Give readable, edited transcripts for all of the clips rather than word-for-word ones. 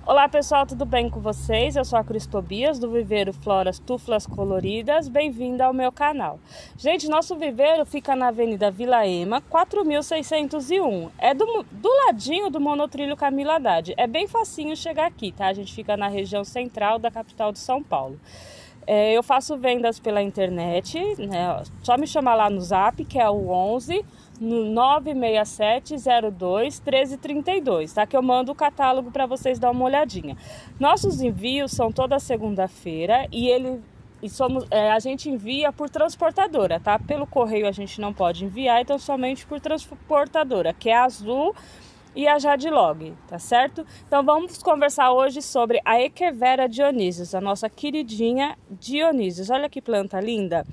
Olá pessoal, tudo bem com vocês? Eu sou a Cris Tobias do Viveiro Floras Tuflas Coloridas, bem-vinda ao meu canal. Gente, nosso viveiro fica na Avenida Vila Ema, 4601, é do ladinho do monotrilho Camilo Haddad, é bem facinho chegar aqui, tá? A gente fica na região central da capital de São Paulo. Eu faço vendas pela internet, né? Só me chamar lá no Zap, que é o 11 96702 1332, tá? Que eu mando o catálogo para vocês dar uma olhadinha. Nossos envios são toda segunda-feira a gente envia por transportadora, tá? Pelo correio a gente não pode enviar, então somente por transportadora, que é a Azul e a Jadlog, tá certo? Então vamos conversar hoje sobre a Echeveria Dionysius, a nossa queridinha Dionysius. Olha que planta linda!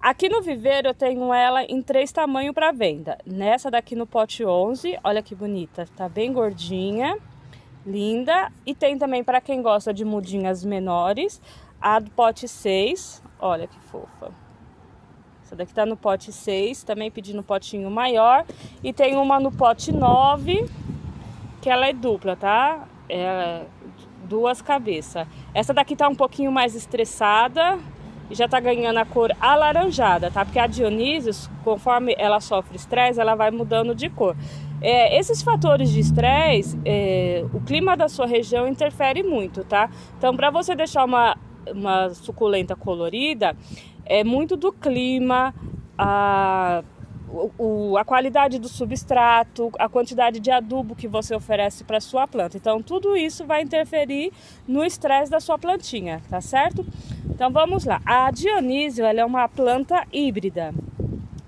Aqui no viveiro eu tenho ela em 3 tamanhos para venda. Nessa daqui no pote 11, olha que bonita, tá bem gordinha, linda. E tem também para quem gosta de mudinhas menores, a do pote 6, olha que fofa. Essa daqui tá no pote 6, também pedi no potinho maior. E tem uma no pote 9, que ela é dupla, tá? É 2 cabeças. Essa daqui tá um pouquinho mais estressada e já tá ganhando a cor alaranjada, tá? Porque a Dionysius, conforme ela sofre estresse, ela vai mudando de cor. Esses fatores de estresse, o clima da sua região interfere muito, tá? Então, para você deixar uma suculenta colorida, é muito do clima, a qualidade do substrato, a quantidade de adubo que você oferece para sua planta. Então, tudo isso vai interferir no estresse da sua plantinha, tá certo? Então, vamos lá. A Dionysius, ela é uma planta híbrida,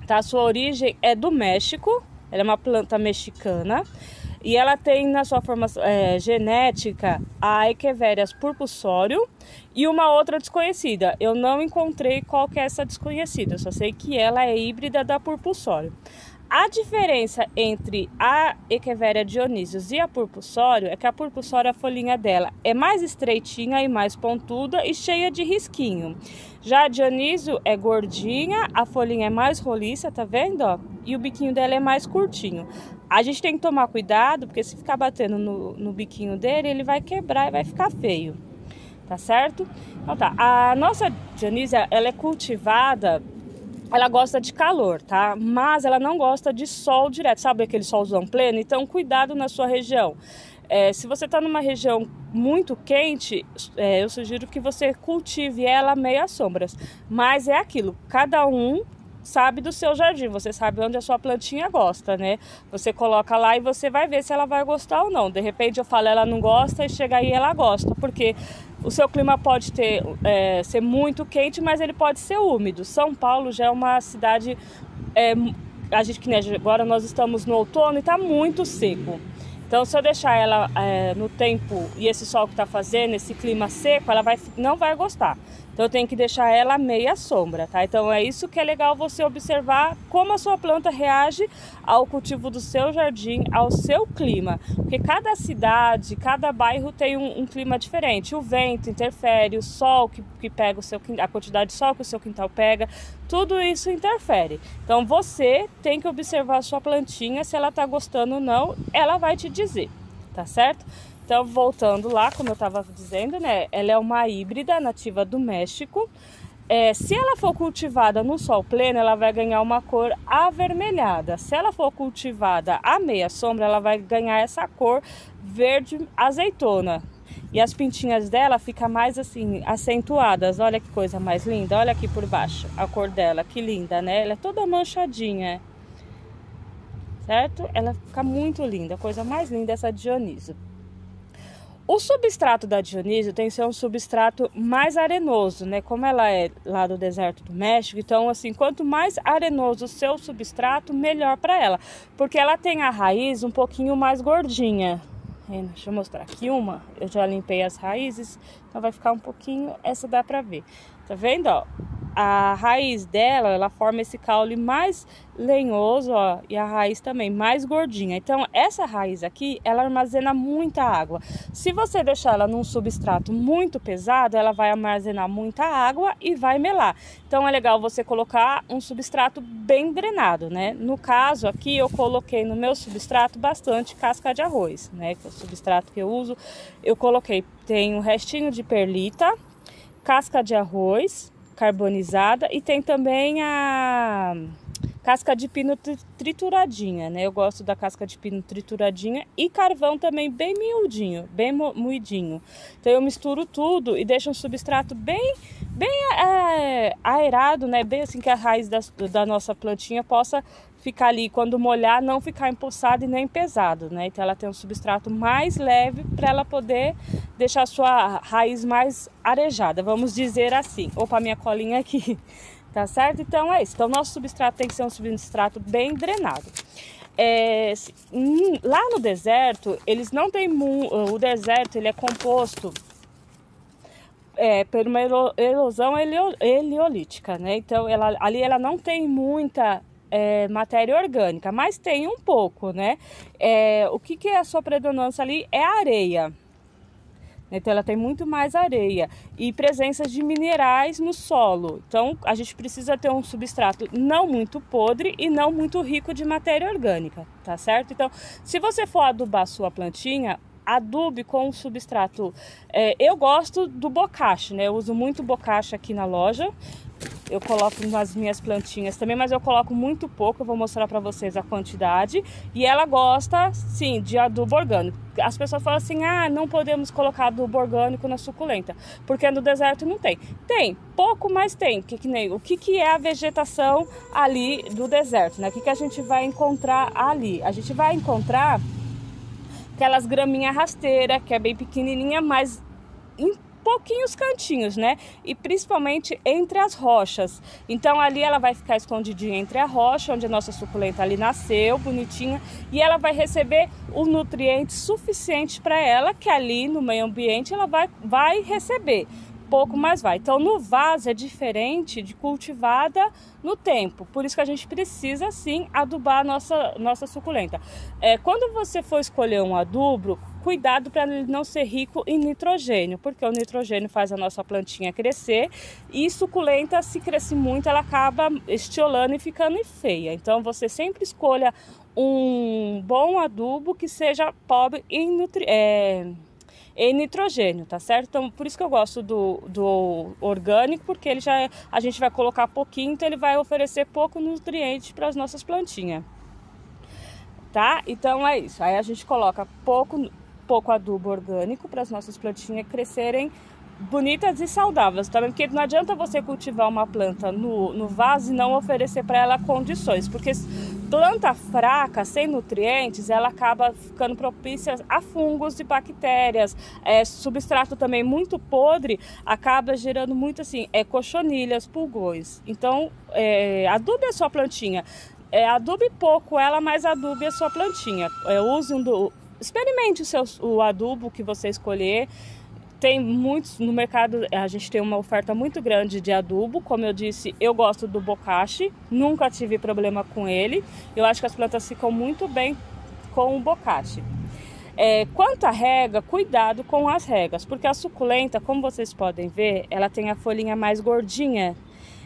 tá? A sua origem é do México, ela é uma planta mexicana. E ela tem na sua forma genética a Echeveria purpussorium e uma outra desconhecida. Eu não encontrei qual que é essa desconhecida, eu só sei que ela é híbrida da purpussorium. A diferença entre a Echeveria Dionysius e a purpussorium é que a purpussorium, a folhinha dela é mais estreitinha e mais pontuda e cheia de risquinho. Já a Dionysius é gordinha, a folhinha é mais roliça, tá vendo? Ó? E o biquinho dela é mais curtinho. A gente tem que tomar cuidado, porque se ficar batendo no biquinho dele, ele vai quebrar e vai ficar feio, tá certo? Então tá, a nossa Dionysius, ela é cultivada, ela gosta de calor, tá? Mas ela não gosta de sol direto, sabe aquele solzão pleno? Então cuidado na sua região. Se você está numa região muito quente, eu sugiro que você cultive ela meia sombras. Mas é aquilo, cada um sabe do seu jardim, você sabe onde a sua plantinha gosta, né? Você coloca lá e você vai ver se ela vai gostar ou não. De repente eu falo ela não gosta e chega aí ela gosta, porque o seu clima pode ser muito quente, mas ele pode ser úmido. São Paulo já é uma cidade, agora nós estamos no outono e está muito seco. Então, se eu deixar ela no tempo e esse sol que está fazendo, esse clima seco, ela não vai gostar. Então, eu tenho que deixar ela meia sombra, tá? Então, é isso que é legal você observar como a sua planta reage ao cultivo do seu jardim, ao seu clima. Porque cada cidade, cada bairro tem um clima diferente. O vento interfere, o sol que pega a quantidade de sol que o seu quintal pega, tudo isso interfere. Então, você tem que observar a sua plantinha, se ela está gostando ou não, ela vai te dizer, tá certo? Então, voltando lá, como eu estava dizendo, né? Ela é uma híbrida nativa do México. Se ela for cultivada no sol pleno, ela vai ganhar uma cor avermelhada. Se ela for cultivada à meia sombra, ela vai ganhar essa cor verde azeitona. E as pintinhas dela ficam mais assim, acentuadas. Olha que coisa mais linda. Olha aqui por baixo a cor dela, que linda, né? Ela é toda manchadinha, certo? Ela fica muito linda, a coisa mais linda essa Dionysius. O substrato da Dionysius tem que ser um substrato mais arenoso, né? Como ela é lá do deserto do México, então assim, quanto mais arenoso o seu substrato, melhor para ela. Porque ela tem a raiz um pouquinho mais gordinha. Deixa eu mostrar aqui uma, eu já limpei as raízes, então vai ficar um pouquinho, essa dá pra ver. Tá vendo, ó? a raiz dela, ela forma esse caule mais lenhoso, ó, e a raiz também mais gordinha. Então essa raiz aqui, ela armazena muita água. Se você deixar ela num substrato muito pesado, ela vai armazenar muita água e vai melar. Então é legal você colocar um substrato bem drenado, né? No caso aqui eu coloquei no meu substrato bastante casca de arroz, né? Que é o substrato que eu uso. Eu coloquei, tem um restinho de perlita, casca de arroz carbonizada e tem também a casca de pino trituradinha, né? Eu gosto da casca de pino trituradinha e carvão também bem miudinho, bem moidinho. Então eu misturo tudo e deixo um substrato bem aerado, né? Bem assim que a raiz da nossa plantinha possa ficar ali, quando molhar, não ficar empoçado e nem pesado, né? Então ela tem um substrato mais leve para ela poder deixar a sua raiz mais arejada, vamos dizer assim. Opa, minha colinha aqui, tá certo? Então é isso. Então nosso substrato tem que ser um substrato bem drenado. Lá no deserto, eles não têm o deserto, ele é composto por uma erosão heliolítica, né? Então ali ela não tem muita matéria orgânica, mas tem um pouco, né? O que é a sua predominância ali é a areia. Então ela tem muito mais areia e presença de minerais no solo. Então a gente precisa ter um substrato não muito podre e não muito rico de matéria orgânica, tá certo? Então se você for adubar sua plantinha, adube com um substrato. Eu gosto do bocashi, né? Eu uso muito bocashi aqui na loja. Eu coloco nas minhas plantinhas também, mas eu coloco muito pouco. Eu vou mostrar para vocês a quantidade. E ela gosta, sim, de adubo orgânico. As pessoas falam assim, não podemos colocar adubo orgânico na suculenta, porque no deserto não tem. Tem, pouco, mas tem. O que é a vegetação ali do deserto, né? O que a gente vai encontrar ali? A gente vai encontrar aquelas graminhas rasteiras, que é bem pequenininha, mas em pouquinhos cantinhos, né? E principalmente entre as rochas. Então ali ela vai ficar escondidinha entre a rocha, onde a nossa suculenta ali nasceu, bonitinha, e ela vai receber o nutriente suficiente para ela, que ali no meio ambiente ela vai receber. Pouco mais vai. Então no vaso é diferente de cultivada no tempo, por isso que a gente precisa sim adubar a nossa suculenta. Quando você for escolher um adubo, cuidado para ele não ser rico em nitrogênio, porque o nitrogênio faz a nossa plantinha crescer e suculenta, se cresce muito, ela acaba estiolando e ficando feia. Então você sempre escolha um bom adubo que seja pobre em nitrogênio, tá certo? Então por isso que eu gosto do orgânico, porque ele a gente vai colocar pouquinho, então ele vai oferecer pouco nutriente para as nossas plantinhas, tá? Então é isso. Aí a gente coloca pouco adubo orgânico para as nossas plantinhas crescerem bonitas e saudáveis também, porque não adianta você cultivar uma planta no vaso e não oferecer para ela condições, porque planta fraca, sem nutrientes, ela acaba ficando propícia a fungos e bactérias. Substrato também muito podre acaba gerando muito assim, cochonilhas, pulgões. Então adube a sua plantinha, adube pouco ela, mas adube a sua plantinha. Experimente o adubo que você escolher. Tem muitos no mercado, a gente tem uma oferta muito grande de adubo. Como eu disse, eu gosto do bocashi, nunca tive problema com ele. Eu acho que as plantas ficam muito bem com o bocashi. Quanto à rega, cuidado com as regas, porque a suculenta, como vocês podem ver, ela tem a folhinha mais gordinha.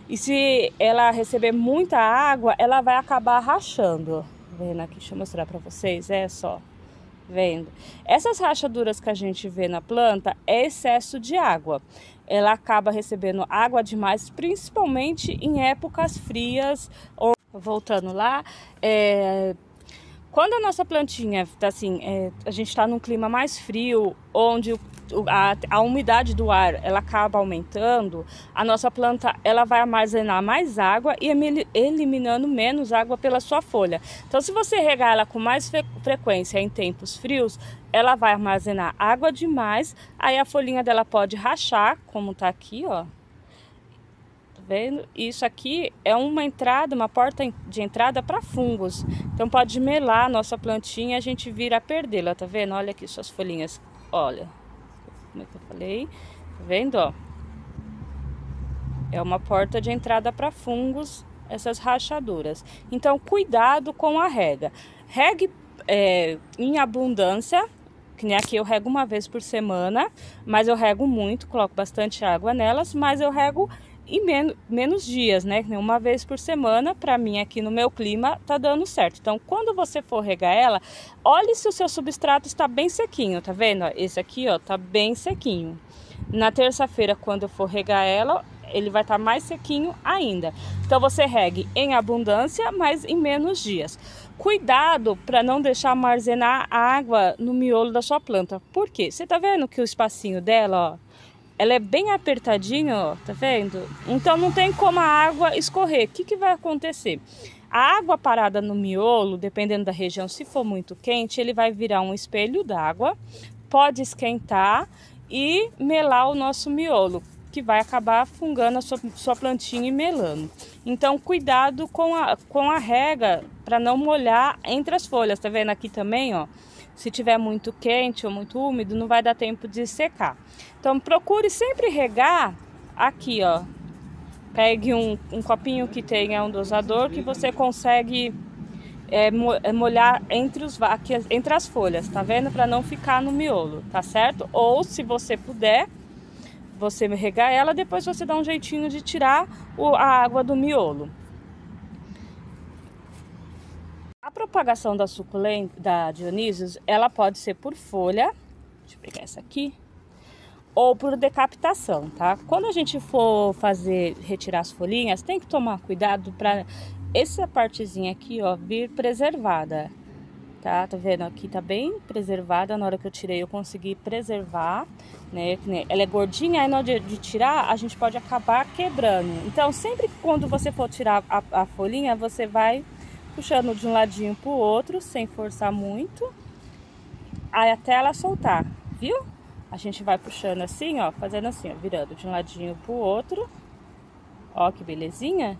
E se ela receber muita água, ela vai acabar rachando. Vendo aqui, deixa eu mostrar para vocês, só. Vendo? Essas rachaduras que a gente vê na planta é excesso de água. Ela acaba recebendo água demais, principalmente em épocas frias. Voltando lá, quando a nossa plantinha está assim, a gente está num clima mais frio, onde a umidade do ar ela acaba aumentando, a nossa planta ela vai armazenar mais água e eliminando menos água pela sua folha. Então se você regar ela com mais frequência em tempos frios, ela vai armazenar água demais, aí a folhinha dela pode rachar, como tá aqui, ó. Tá vendo? Isso aqui é uma porta de entrada para fungos. Então pode melar a nossa plantinha e a gente vira a perdê-la, tá vendo? Olha aqui suas folhinhas, olha. Como é que eu falei? Tá vendo, ó? É uma porta de entrada para fungos, essas rachaduras. Então, cuidado com a rega. Regue em abundância, que nem aqui eu rego uma vez por semana, mas eu rego muito, coloco bastante água nelas, mas eu rego em menos dias, né? Uma vez por semana, para mim aqui no meu clima tá dando certo. Então, quando você for regar ela, olhe se o seu substrato está bem sequinho, tá vendo? Esse aqui, ó, tá bem sequinho. Na terça-feira, quando eu for regar ela, ele vai estar mais sequinho ainda. Então, você regue em abundância, mas em menos dias. Cuidado para não deixar armazenar água no miolo da sua planta. Por quê? Você tá vendo que o espacinho dela, ó, ela é bem apertadinha, ó, tá vendo? Então não tem como a água escorrer. O que vai acontecer? A água parada no miolo, dependendo da região, se for muito quente, ele vai virar um espelho d'água, pode esquentar e melar o nosso miolo, que vai acabar fungando a sua plantinha e melando. Então cuidado com a rega para não molhar entre as folhas, tá vendo aqui também, ó? Se tiver muito quente ou muito úmido, não vai dar tempo de secar. Então, procure sempre regar aqui, ó. Pegue um copinho que tenha um dosador que você consegue molhar entre as folhas, tá vendo? Para não ficar no miolo, tá certo? Ou, se você puder, você regar ela, depois você dá um jeitinho de tirar a água do miolo. A propagação da suculenta, da Dionísios, ela pode ser por folha, deixa eu pegar essa aqui, ou por decapitação, tá? Quando a gente for retirar as folhinhas, tem que tomar cuidado para essa partezinha aqui, ó, vir preservada, tá? Tá vendo? Aqui tá bem preservada, na hora que eu tirei eu consegui preservar, né? Ela é gordinha, aí na hora de tirar a gente pode acabar quebrando. Então, sempre que quando você for tirar a folhinha, você vai puxando de um ladinho pro outro, sem forçar muito, aí até ela soltar, viu? A gente vai puxando assim, ó, fazendo assim, ó, virando de um ladinho pro outro. Ó, que belezinha.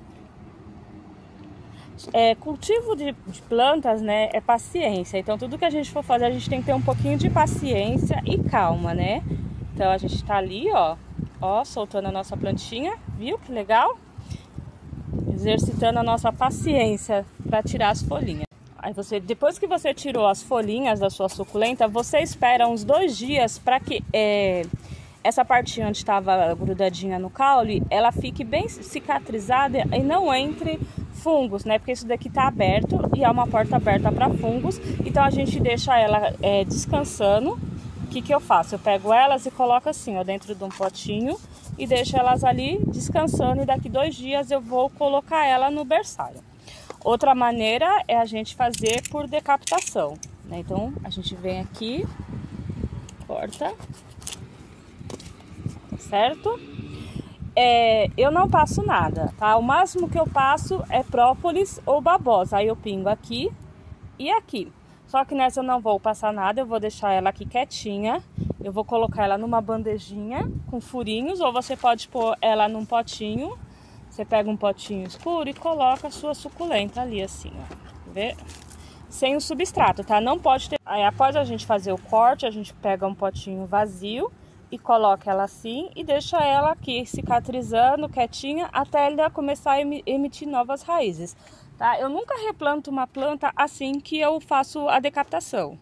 Cultivo de plantas, né, é paciência. Então, tudo que a gente for fazer, a gente tem que ter um pouquinho de paciência e calma, né? Então, a gente tá ali, ó, soltando a nossa plantinha, viu? Que legal? Exercitando a nossa paciência para tirar as folhinhas. Aí depois que você tirou as folhinhas da sua suculenta, você espera uns 2 dias para que essa partinha onde estava grudadinha no caule, ela fique bem cicatrizada e não entre fungos, né? Porque isso daqui tá aberto e é uma porta aberta para fungos. Então a gente deixa ela descansando. O que eu faço? Eu pego elas e coloco assim, ó, dentro de um potinho e deixo elas ali descansando, e daqui 2 dias eu vou colocar ela no berçário. Outra maneira é a gente fazer por decapitação, né? Então a gente vem aqui, corta, certo? Eu não passo nada, tá? O máximo que eu passo é própolis ou babosa. Aí eu pingo aqui e aqui. Só que nessa eu não vou passar nada, eu vou deixar ela aqui quietinha. Eu vou colocar ela numa bandejinha com furinhos, ou você pode pôr ela num potinho. Você pega um potinho escuro e coloca a sua suculenta ali assim, ó. Vê? Sem o substrato, tá? Não pode ter... Aí após a gente fazer o corte, a gente pega um potinho vazio e coloca ela assim e deixa ela aqui cicatrizando, quietinha, até ela começar a emitir novas raízes, tá? Eu nunca replanto uma planta assim que eu faço a decapitação.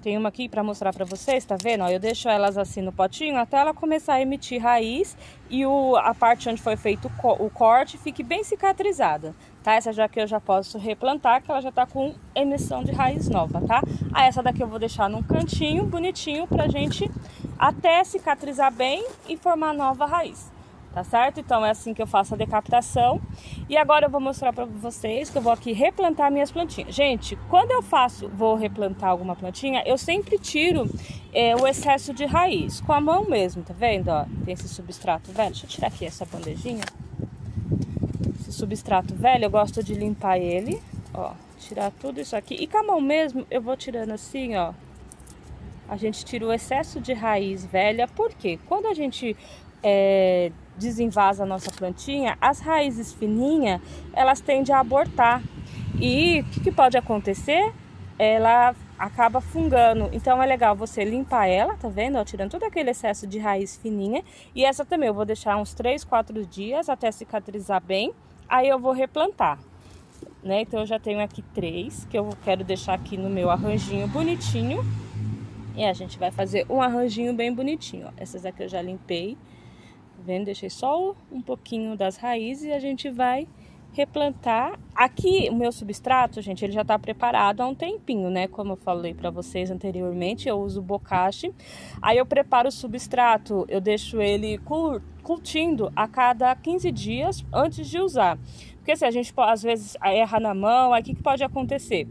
Tem uma aqui para mostrar para vocês, tá vendo? Ó, eu deixo elas assim no potinho até ela começar a emitir raiz e a parte onde foi feito o corte fique bem cicatrizada, tá? Essa já que eu já posso replantar, que ela já tá com emissão de raiz nova, tá? Aí essa daqui eu vou deixar num cantinho bonitinho pra gente até cicatrizar bem e formar nova raiz. Tá certo? Então é assim que eu faço a decapitação. E agora eu vou mostrar pra vocês que eu vou aqui replantar minhas plantinhas. Gente, quando eu vou replantar alguma plantinha, eu sempre tiro o excesso de raiz, com a mão mesmo, tá vendo? Ó, tem esse substrato velho. Deixa eu tirar aqui essa bandejinha. Esse substrato velho, eu gosto de limpar ele, ó, tirar tudo isso aqui. E com a mão mesmo, eu vou tirando assim, ó. A gente tira o excesso de raiz velha, porque quando a gente desenvasa a nossa plantinha, as raízes fininhas, elas tendem a abortar. E o que pode acontecer? Ela acaba fungando. Então é legal você limpar ela, tá vendo? Ó, tirando todo aquele excesso de raiz fininha. E essa também eu vou deixar uns 3, 4 dias até cicatrizar bem. Aí eu vou replantar, né? Então eu já tenho aqui 3 que eu quero deixar aqui no meu arranjinho bonitinho. E a gente vai fazer um arranjinho bem bonitinho, ó. Essas aqui eu já limpei, tá vendo? Deixei só um pouquinho das raízes e a gente vai replantar. Aqui o meu substrato, gente, ele já tá preparado há um tempinho, né? Como eu falei para vocês anteriormente, eu uso bocashi. Aí eu preparo o substrato, eu deixo ele curtindo a cada 15 dias antes de usar. Porque se a gente às vezes erra na mão, aí o que pode acontecer?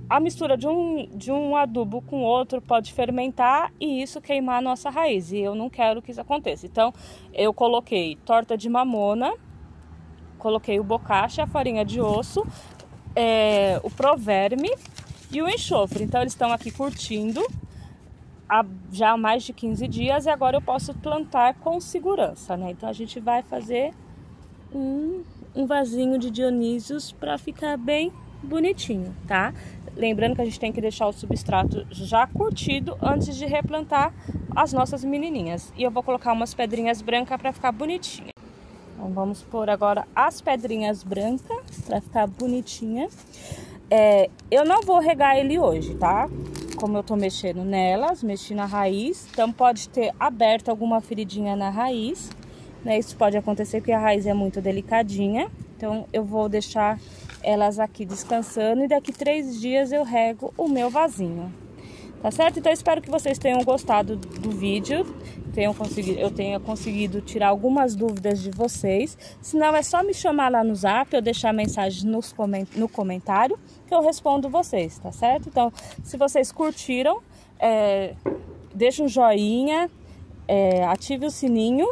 A mistura de um adubo com outro pode fermentar e isso queimar a nossa raiz. E eu não quero que isso aconteça. Então eu coloquei torta de mamona, coloquei o bocashi, a farinha de osso, o proverme e o enxofre. Então eles estão aqui curtindo já há mais de 15 dias e agora eu posso plantar com segurança, né? Então a gente vai fazer um vasinho de Dionísios para ficar bem bonitinho, tá? Lembrando que a gente tem que deixar o substrato já curtido antes de replantar as nossas menininhas. E eu vou colocar umas pedrinhas brancas para ficar bonitinha. Então vamos pôr agora as pedrinhas brancas para ficar bonitinha. Eu não vou regar ele hoje, tá? Como eu tô mexendo nelas, mexi na raiz, então pode ter aberto alguma feridinha na raiz, né? Isso pode acontecer porque a raiz é muito delicadinha. Então eu vou deixar elas aqui descansando e daqui 3 dias eu rego o meu vasinho. Tá certo? Então eu espero que vocês tenham gostado do vídeo, eu tenha conseguido tirar algumas dúvidas de vocês. Se não, é só me chamar lá no Zap ou deixar mensagem no comentário que eu respondo vocês, tá certo? Então, se vocês curtiram, deixa um joinha, ative o sininho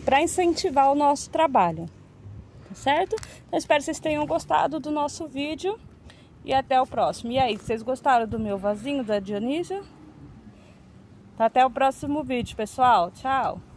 para incentivar o nosso trabalho, tá certo? Eu espero que vocês tenham gostado do nosso vídeo. E até o próximo. E aí, vocês gostaram do meu vasinho da Dionísia? Até o próximo vídeo, pessoal. Tchau!